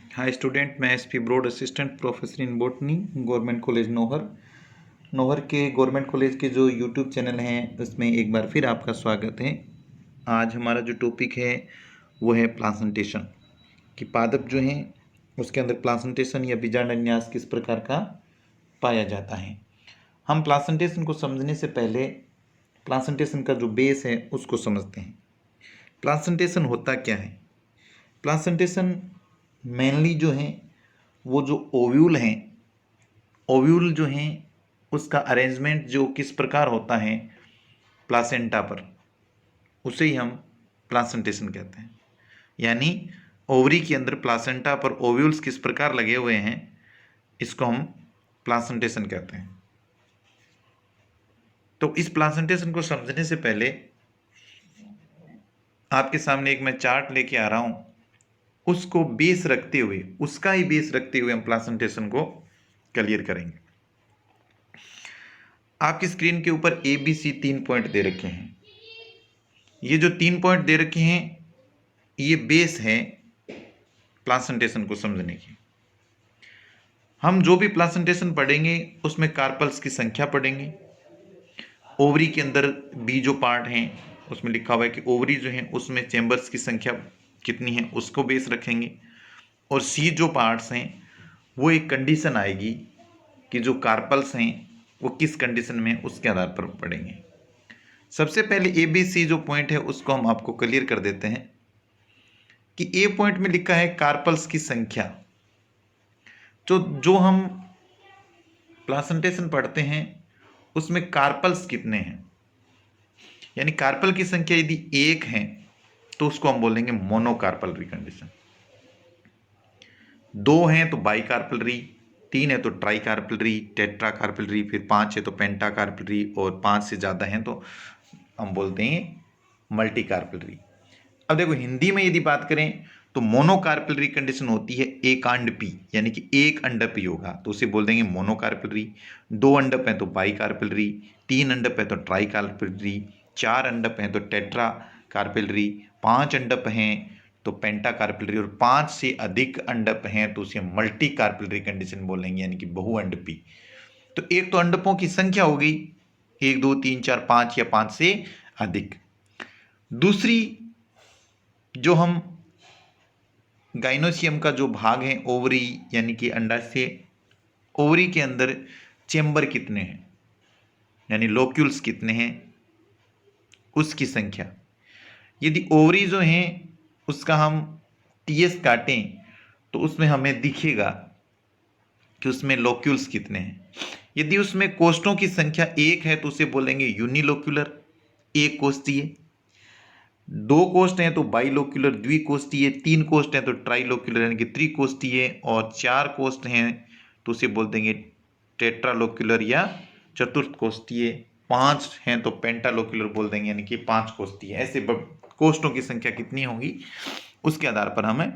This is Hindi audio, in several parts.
हाय स्टूडेंट, मैं एसपी ब्रॉड assistant professor in botany, government college Nohar. Nohar के गवर्नमेंट कॉलेज के जो यूट्यूब चैनल हैं उसमें एक बार फिर आपका स्वागत है। आज हमारा जो टॉपिक है वो है प्लासेंटेशन कि पादप जो हैं उसके अंदर प्लासेंटेशन या बीजांडन्यास किस प्रकार का पाया जाता है। हम प्लासेंटेशन को समझने से पहले प्लासेंटेशन का जो बेस है उसको समझते हैं। प्लासेंटेशन होता क्या है? प्लासेंटेशन मेनली जो है वो जो ओव्यूल हैं, ओव्यूल जो हैं उसका अरेंजमेंट जो किस प्रकार होता है प्लासेंटा पर, उसे ही हम प्लासेंटेशन कहते हैं। यानी ओवरी के अंदर प्लासेंटा पर ओव्यूल्स किस प्रकार लगे हुए हैं, इसको हम प्लासेंटेशन कहते हैं। तो इस प्लासेंटेशन को समझने से पहले आपके सामने एक मैं चार्ट लेके आ रहा हूं, उसको बेस रखते हुए, उसका ही बेस रखते हुए हम प्लासेंटेशन को क्लियर करेंगे। आपकी स्क्रीन के ऊपर ABC 3 पॉइंट दे रखे हैं। ये जो 3 पॉइंट दे रखे हैं ये बेस है प्लासेंटेशन को समझने की। हम जो भी प्लासेंटेशन पढ़ेंगे उसमें कार्पल्स की संख्या पढ़ेंगे। ओवरी के अंदर बी जो पार्ट हैं उसमें लिखा हुआ है कि ओवरी जो है उसमें चैम्बर्स की संख्या कितनी है उसको बेस रखेंगे। और सी जो पार्ट्स हैं वो एक कंडीशन आएगी कि जो कार्पल्स हैं वो किस कंडीशन में, उसके आधार पर पढ़ेंगे। सबसे पहले ABC जो पॉइंट है उसको हम आपको क्लियर कर देते हैं कि ए पॉइंट में लिखा है कार्पल्स की संख्या। जो हम प्लासेंटेशन पढ़ते हैं उसमें कार्पल्स कितने हैं, यानी कार्पल की संख्या यदि 1 है तो उसको हम बोलेंगे मोनोकार्पलरी कंडीशन। 2 हैं तो बाइकार्पलरी, 3 है तो ट्राइकार्पलरी, टेट्राकार्पलरी, फिर 5 है तो पेंटाकार्पलरी, और 5 से ज़्यादा हैं तो हम बोलते हैं मल्टीकार्पलरी। अब देखो हिंदी में यदि बात करें तो मोनोकार्पलरी कंडीशन होती है एकांडपी, यानी कि एक अंडपी होगा तो उसे बोल देंगे मोनोकार्पलरी। 2 अंडप है तो बाइकार्पलरी, 3 अंडप है तो ट्राइकार्पलरी, 4 अंडप है तो टेट्रा कार्पलरी, 5 अंडप हैं तो पेंटाकार्पलरी, और 5 से अधिक अंडप हैं तो उसे मल्टी कार्पलरी कंडीशन बोलेंगे, यानी कि बहुअंडपी। तो एक तो अंडपों की संख्या होगी 1 2 3 4 5 या 5 से अधिक। दूसरी, जो हम गाइनोसियम का जो भाग है ओवरी यानी कि अंडाशय, ओवरी के अंदर चेंबर कितने हैं यानी लोक्यूल्स कितने हैं उसकी संख्या। यदि ओवरी जो है उसका हम TS काटें तो उसमें हमें दिखेगा कि उसमें लोक्यूल्स कितने हैं। यदि उसमें कोष्ठों की संख्या 1 है तो उसे बोलेंगे यूनिलोक्यूलर, एक कोष्ठीय। 2 कोष्ठ हैं तो बाइलोक्यूलर, द्विकोष्ठीय। 3 कोष्ठ हैं तो ट्राइलोक्यूलर यानी कि त्रिकोष्ठीय, और 4 कोष्ठ हैं तो उसे बोल देंगे टेट्रालोक्यूलर या चतुर्थ कोष्ठीय। 5 हैं तो पेंटालोक्यूलर बोल देंगे यानी कि 5 कोष्ठीय। ऐसे कोष्ठों की संख्या कितनी होगी उसके आधार पर हमें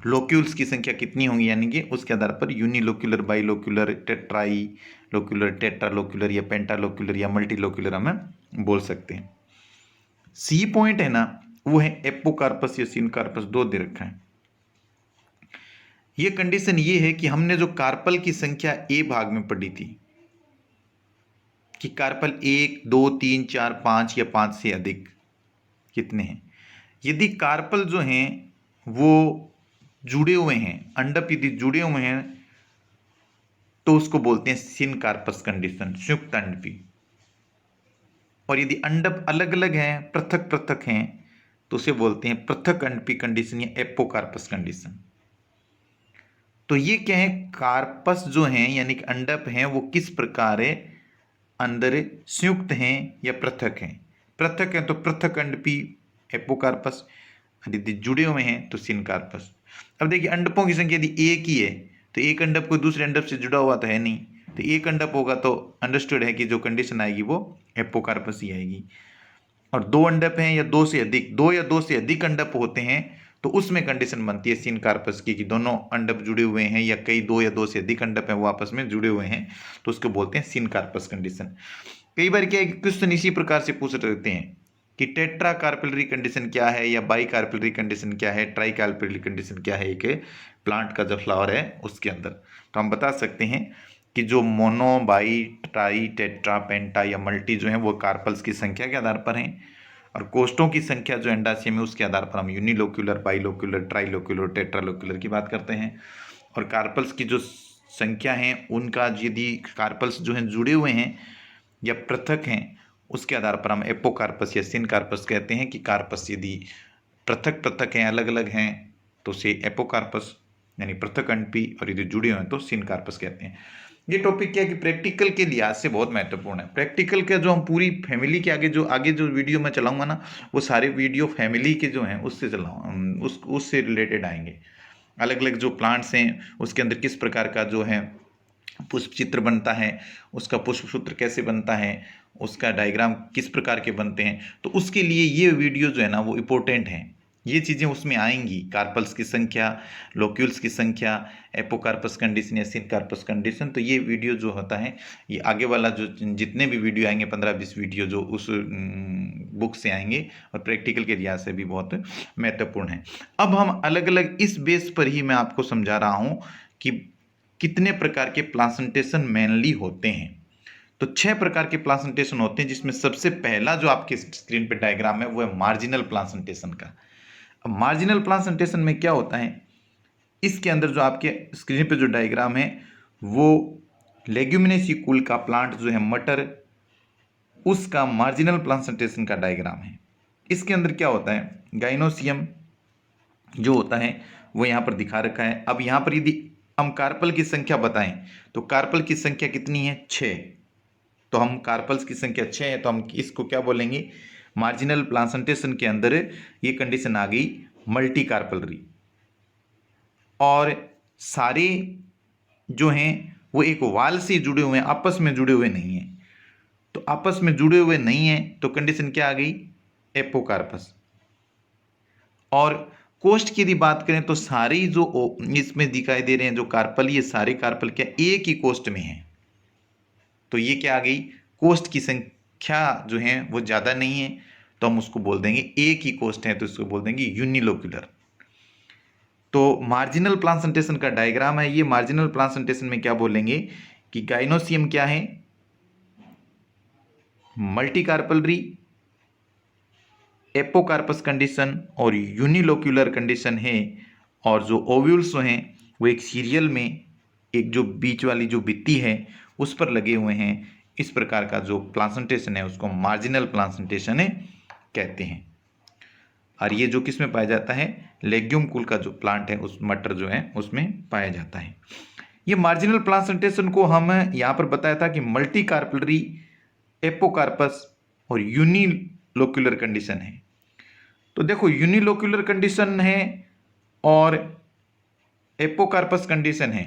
लोक्यूल्स की संख्या कितनी होगी, यानी कि उसके आधार पर यूनिलोक्यूलर, बाइलोक्यूलर, टेट्राइलोक्यूलर, टेट्रालोक्यूलर या पेंटालोक्यूलर या मल्टीलोक्यूलर हमें बोल सकते हैं। सी पॉइंट है ना, वो है एपोकार्पस या सिनकार्पस, 2 दे रखा है। ये कंडीशन ये है कि हमने जो कार्पल की संख्या ए भाग में पढ़ी थी कि कार्पल 1 2 3 4 5 या 5 से अधिक कितने हैं। यदि कार्पल जो हैं वो जुड़े हुए हैं, अंडप यदि जुड़े हुए हैं तो उसको बोलते हैं सिनकार्पस कंडीशन, संयुक्त अंडपी। और यदि अंडप अलग अलग हैं, पृथक पृथक हैं, तो उसे बोलते हैं पृथक अंडपी कंडीशन या एपोकार्पस कंडीशन। तो ये क्या है, कार्पस जो हैं यानी कि अंडप हैं वो किस प्रकार है, अंदर संयुक्त हैं या पृथक हैं। पृथक हैं तो पृथक अंडपी एपोकार्पस, यदि जुड़े हुए हैं तो सिनकार्पस। अब देखिए अंडपों की संख्या यदि एक ही है तो एक अंडप कोई दूसरे अंडप से जुड़ा हुआ तो है नहीं, तो एक अंडप होगा तो अंडरस्टूड है कि जो कंडीशन आएगी वो एपोकार्पस ही आएगी। और 2 अंडप हैं या 2 से अधिक, 2 या 2 से अधिक अंडप होते हैं तो उसमें कंडीशन बनती है सिनकार्पस की कि दोनों अंडप जुड़े हुए हैं या कई 2 या 2 से अधिक अंडप हैं वो आपस में जुड़े हुए हैं, तो उसको बोलते हैं सिनकार्पस कंडीशन। कई बार क्या है कि क्वेश्चन इसी प्रकार से पूछ रहते हैं कि टेट्रा कार्पेलरी कंडीशन क्या है या बाई कार्पेलरी कंडीशन क्या है, ट्राई कार्पेलरी कंडीशन क्या है एक प्लांट का जो फ्लावर है उसके अंदर। तो हम बता सकते हैं कि जो मोनो, बाई, ट्राई, टेट्रा, पेंटा या मल्टी जो है वो कार्पल्स की संख्या के आधार पर हैं, और कोष्ठों की संख्या जो एंडासियम है उसके आधार पर हम यूनिलोक्यूलर, बाइलोक्यूलर, ट्राइलोक्यूलर, टेट्रालोक्यूलर की बात करते हैं। और कार्पल्स की जो संख्या है उनका यदि कार्पल्स जो हैं जुड़े हुए हैं या पृथक हैं उसके आधार पर हम एपोकार्पस या सिनकार्पस कहते हैं कि कार्पस यदि पृथक पृथक हैं, अलग अलग हैं तो से एपोकार्पस यानी पृथक अंडपी, और यदि जुड़े हुए हैं तो सिनकार्पस कहते हैं। ये टॉपिक क्या है कि प्रैक्टिकल के लिहाज से बहुत महत्वपूर्ण है। प्रैक्टिकल का जो हम पूरी फैमिली के आगे जो वीडियो मैं चलाऊंगा ना, वो सारे वीडियो फैमिली के जो हैं उससे चलाऊँ, उससे रिलेटेड आएंगे। अलग अलग जो प्लांट्स हैं उसके अंदर किस प्रकार का जो है पुष्प चित्र बनता है, उसका पुष्प सूत्र कैसे बनता है, उसका डायग्राम किस प्रकार के बनते हैं, तो उसके लिए ये वीडियो जो है ना वो इम्पोर्टेंट है। ये चीज़ें उसमें आएंगी, कार्पल्स की संख्या, लोक्यूल्स की संख्या, एपोकार्पस कंडीशन या सिनकार्पस कंडीशन। तो ये वीडियो जो होता है ये आगे वाला जो जितने भी वीडियो आएंगे 15-20 वीडियो जो उस बुक से आएंगे और प्रैक्टिकल के लिहाज से भी बहुत महत्वपूर्ण है। अब हम अलग अलग इस बेस पर ही मैं आपको समझा रहा हूँ कि कितने प्रकार के प्लांटेशन मेनली होते हैं। तो 6 प्रकार के प्लांटेशन होते हैं, जिसमें सबसे पहला जो आपके स्क्रीन पे डायग्राम है वो है मार्जिनल प्लांटेशन का। अब मार्जिनल प्लांटेशन में क्या होता है, इसके अंदर जो आपके स्क्रीन पे जो डायग्राम है वो लेग्यूमिनेसी कुल का प्लांट जो है मटर, उसका मार्जिनल प्लांटेशन का डायग्राम है। इसके अंदर क्या होता है, गाइनोसियम जो होता है वो यहाँ पर दिखा रखा है। अब यहाँ पर यदि हम कार्पल की संख्या बताएं तो कार्पल की संख्या कितनी है, 6। तो हम कार्पल्स की संख्या 6 है तो हम इसको क्या बोलेंगे, मार्जिनल प्लांटेशन के अंदर ये कंडीशन आ गई मल्टी कार्पलरी। और सारे जो हैं वो एक वाल से जुड़े हुए हैं, आपस में जुड़े हुए नहीं हैं। तो आपस में जुड़े हुए नहीं हैं तो कंडीशन क्या आ गई, एपोकार्पस। और कोष्ठ की यदि बात करें तो सारी जो इसमें दिखाई दे रहे हैं जो कार्पल, ये सारे कार्पल क्या एक ही कोष्ठ में हैं। तो ये क्या आ गई, कोष्ठ की संख्या जो है वो ज़्यादा नहीं है तो हम उसको बोल देंगे एक ही कोष्ठ है, तो इसको बोल देंगे यूनिलोक्यूलर। तो मार्जिनल प्लांटेशन का डायग्राम है ये। मार्जिनल प्लांटेशन में क्या बोलेंगे कि गाइनोसियम क्या है, मल्टी कार्पलरी, एपोकार्पस कंडीशन और यूनिलोक्यूलर कंडीशन है। और जो ओव्यूल्स हैं वो एक सीरियल में एक जो बीच वाली जो भित्ति है उस पर लगे हुए हैं। इस प्रकार का जो प्लांटेशन है उसको मार्जिनल प्लांटेशन कहते हैं। और ये जो किस में पाया जाता है, लेग्यूम कुल का जो प्लांट है उस मटर जो है उसमें पाया जाता है। ये मार्जिनल प्लांटेशन को हम यहाँ पर बताया था कि मल्टी कार्पलरी, एपोकार्पस और यूनिलोक्यूलर कंडीशन है। तो देखो यूनिलोक्यूलर कंडीशन है और एपोकार्पस कंडीशन है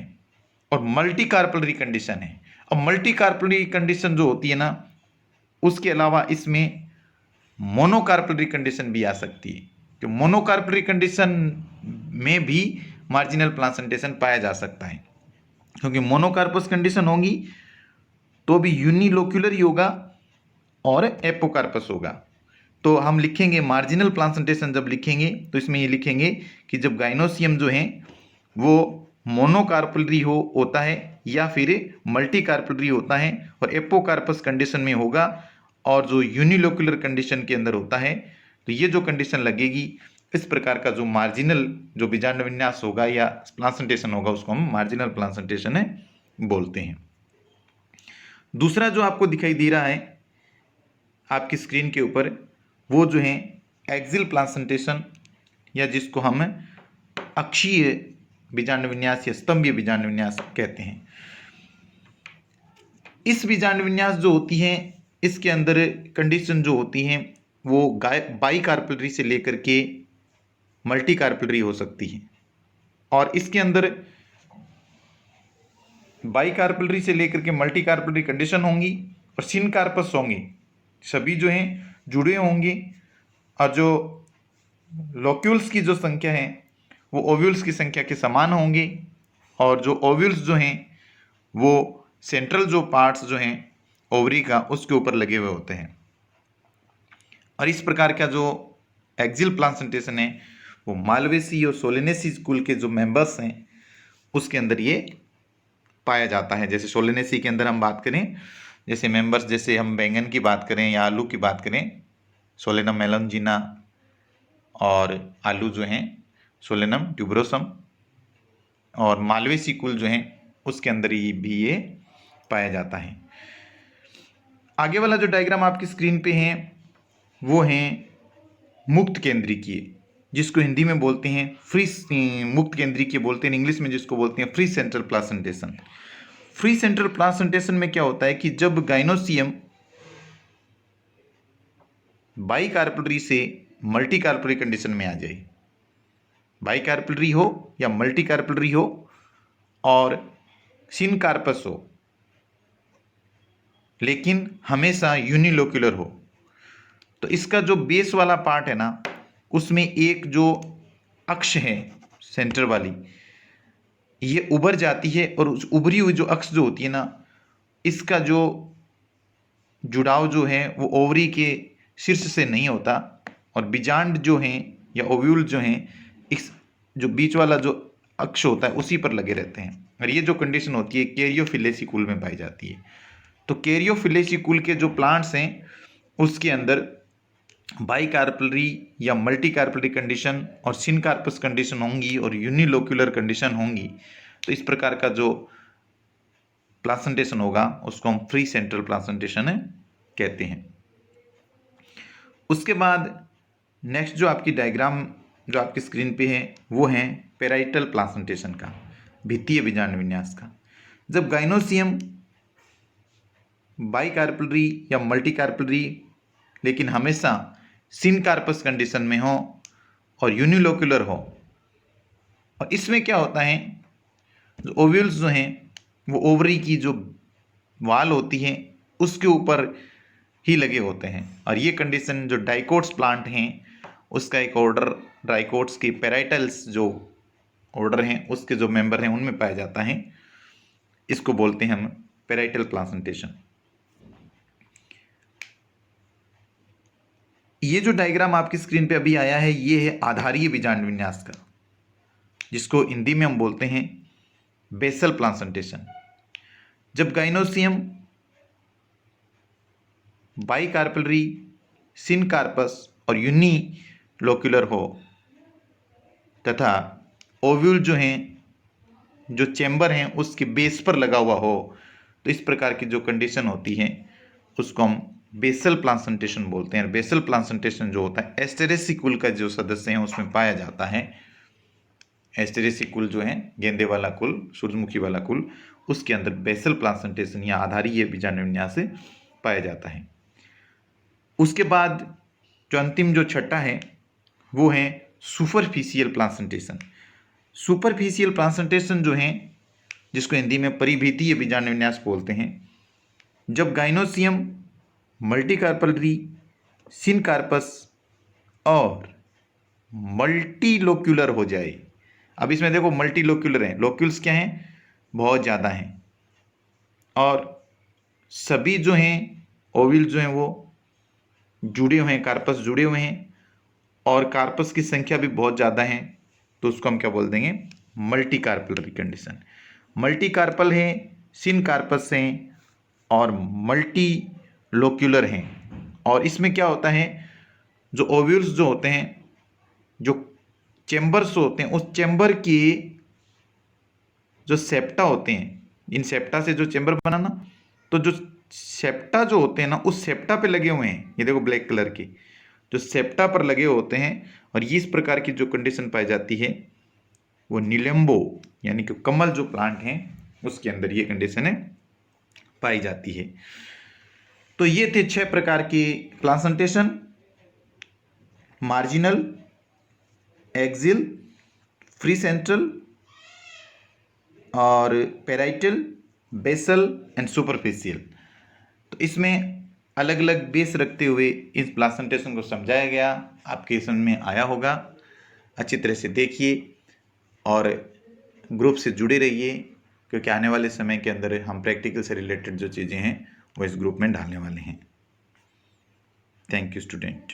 और मल्टी कार्पलरी कंडीशन है। अब मल्टी कार्पलरी कंडीशन जो होती है ना, उसके अलावा इसमें मोनोकार्पलरी कंडीशन भी आ सकती है। तो मोनोकार्पलरी कंडीशन में भी मार्जिनल प्लांटेशन पाया जा सकता है, क्योंकि मोनोकार्पस कंडीशन होगी तो भी यूनिलोक्यूलर ही होगा और एपोकार्पस होगा। तो हम लिखेंगे मार्जिनल प्लांटेशन, जब लिखेंगे तो इसमें ये लिखेंगे कि जब गाइनोसियम जो है वो मोनोकार्पलरी होता है या फिर मल्टी कार्पलरी होता है और एपोकार्पस कंडीशन में होगा, और जो यूनिलोक्यूलर कंडीशन के अंदर होता है तो ये जो कंडीशन लगेगी, इस प्रकार का जो मार्जिनल जो बीजांड विन्यास होगा या प्लांटेशन होगा उसको हम मार्जिनल प्लांटेशन बोलते हैं। दूसरा जो आपको दिखाई दे रहा है आपकी स्क्रीन के ऊपर, वो जो है एक्सियल प्लांटेशन या जिसको हम अक्षीय बीजांड विन्यास या स्तंभीय बीजांड विन्यास कहते हैं। इस बीजांड विन्यास जो होती है इसके अंदर कंडीशन जो होती हैं वो बाई कार्पलरी से लेकर के मल्टी कार्पलरी हो सकती है। और इसके अंदर बाई कार्पलरी से लेकर के मल्टी कार्पलरी कंडीशन होंगी और सिनकार्पस होंगे, सभी जो हैं जुड़े होंगे। और जो लोक्यूल्स की जो संख्या है वो ओव्यूल्स की संख्या के समान होंगे, और जो ओव्यूल्स जो हैं वो सेंट्रल जो पार्ट्स जो हैं ओवरी का उसके ऊपर लगे हुए होते हैं। और इस प्रकार का जो एक्सियल प्लासेंटेशन है वो मालवेसी और सोलेनेसी स्कूल के जो मेंबर्स हैं उसके अंदर ये पाया जाता है। जैसे सोलेनेसी के अंदर हम बात करें, जैसे मेंबर्स, जैसे हम बैंगन की बात करें या आलू की बात करें, सोलेनम मेलनजीना, और आलू जो हैं सोलेनम ट्यूबरोसम, और मालवेसी कुल जो हैं उसके अंदर ही भी ये पाया जाता है। आगे वाला जो डायग्राम आपकी स्क्रीन पे है वो हैं मुक्त केंद्रीकीय, जिसको हिंदी में बोलते हैं मुक्त केंद्रीकीय बोलते हैं, इंग्लिश में जिसको बोलते हैं free central placentation. Free central placentation में क्या होता है कि जब गाइनोसियम बाई कार्पेलरी से मल्टी कार्पेलरी कंडीशन में आ जाए, बाई कार्पेलरी हो या मल्टी कार्पेलरी हो और सिनकार्पस हो, लेकिन हमेशा यूनिलोक्यूलर हो, तो इसका जो बेस वाला पार्ट है ना उसमें एक जो अक्ष है सेंटर वाली ये उभर जाती है, और उस उभरी हुई जो अक्ष जो होती है ना इसका जो जुड़ाव जो है वो ओवरी के शीर्ष से नहीं होता, और बीजांड जो हैं या ओव्यूल जो हैं इस जो बीच वाला जो अक्ष होता है उसी पर लगे रहते हैं। और ये जो कंडीशन होती है कैरियोफिलेसी कुल में पाई जाती है। तो कैरियोफिलेसी कुल के जो प्लांट्स हैं उसके अंदर बाई कार्पेलरी या मल्टी कार्पेलरी कंडीशन और सिनकार्पस कंडीशन होंगी और यूनिलोक्यूलर कंडीशन होंगी। तो इस प्रकार का जो प्लासेंटेशन होगा उसको हम फ्री सेंट्रल प्लासेंटेशन कहते हैं। उसके बाद नेक्स्ट जो आपकी डायग्राम जो आपकी स्क्रीन पे है वो है पेराइटल प्लासेंटेशन का, भित्तीय बीजांड विन्यास का। जब गाइनोसियम बाई कार्पेलरी या मल्टी कार्पेलरी लेकिन हमेशा सिनकार्पस कंडीशन में हो और यूनिलोक्यूलर हो, और इसमें क्या होता है जो ओव्यूल्स जो हैं वो ओवरी की जो वाल होती है उसके ऊपर ही लगे होते हैं। और ये कंडीशन जो डाइकोट्स प्लांट हैं उसका एक ऑर्डर डाइकोट्स के पेराइटल्स जो ऑर्डर हैं उसके जो मेंबर हैं उनमें पाया जाता है। इसको बोलते हैं हम पेराइटल प्लासेंटेशन। ये जो डायग्राम आपकी स्क्रीन पे अभी आया है ये है आधारीय बीजांड विन्यास का, जिसको हिंदी में हम बोलते हैं बेसल प्लासेंटेशन। जब गाइनोसियम बाई कार्पेलरी, सिनकार्पस और यूनिलोक्यूलर हो तथा ओव्यूल जो हैं जो चैम्बर हैं उसके बेस पर लगा हुआ हो, तो इस प्रकार की जो कंडीशन होती है उसको हम बेसल प्लासेंटेशन बोलते हैं। बेसल प्लासेंटेशन जो होता है एस्टेरेसी कुल का जो सदस्य हैं उसमें पाया जाता है। एस्टेरेसी कुल जो है गेंदे वाला कुल, सूरजमुखी वाला कुल, उसके अंदर बेसल प्लासेंटेशन या आधारीय बीजांड विन्यास पाया जाता है। उसके बाद जो अंतिम जो छठा है वो है सुपरफिशियल प्लासेंटेशन। सुपरफिशियल प्लासेंटेशन जो है जिसको हिंदी में परिभितीय बीजांड विन्यास बोलते हैं। जब गाइनोसियम मल्टी कार्पेलरी, सिनकार्पस और मल्टीलोक्यूलर हो जाए। अब इसमें देखो मल्टीलोक्यूलर हैं, लोक्यूल्स क्या हैं बहुत ज़्यादा हैं, और सभी जो हैं ओव्यूल जो हैं वो जुड़े हुए हैं, कार्पस जुड़े हुए हैं, और कार्पस की संख्या भी बहुत ज़्यादा है, तो उसको हम क्या बोल देंगे multi carpellary condition. Multi carpel है, सिनकार्पस हैं और मल्टी लोक्यूलर हैं। और इसमें क्या होता है जो ओव्यूल्स जो होते हैं जो चैम्बर्स होते हैं उस चैम्बर की जो सेप्टा होते हैं, इन सेप्टा से जो चैम्बर बनाना, तो जो सेप्टा जो होते हैं ना उस सेप्टा पे लगे हुए हैं, ये देखो ब्लैक कलर के जो सेप्टा पर लगे होते हैं। और ये इस प्रकार की जो कंडीशन पाई जाती है वो निलेम्बो यानी कि कमल जो प्लांट हैं उसके अंदर ये कंडीशन है पाई जाती है। तो ये थे 6 प्रकार के placentation: marginal, axial, free central और पेराइटल, बेसल एंड सुपरफिशियल। तो इसमें अलग अलग बेस रखते हुए इस प्लासेंटेशन को समझाया गया। आपके समझ में आया होगा, अच्छी तरह से देखिए और ग्रुप से जुड़े रहिए, क्योंकि आने वाले समय के अंदर हम प्रैक्टिकल से रिलेटेड जो चीज़ें हैं वो इस ग्रुप में डालने वाले हैं। Thank you student.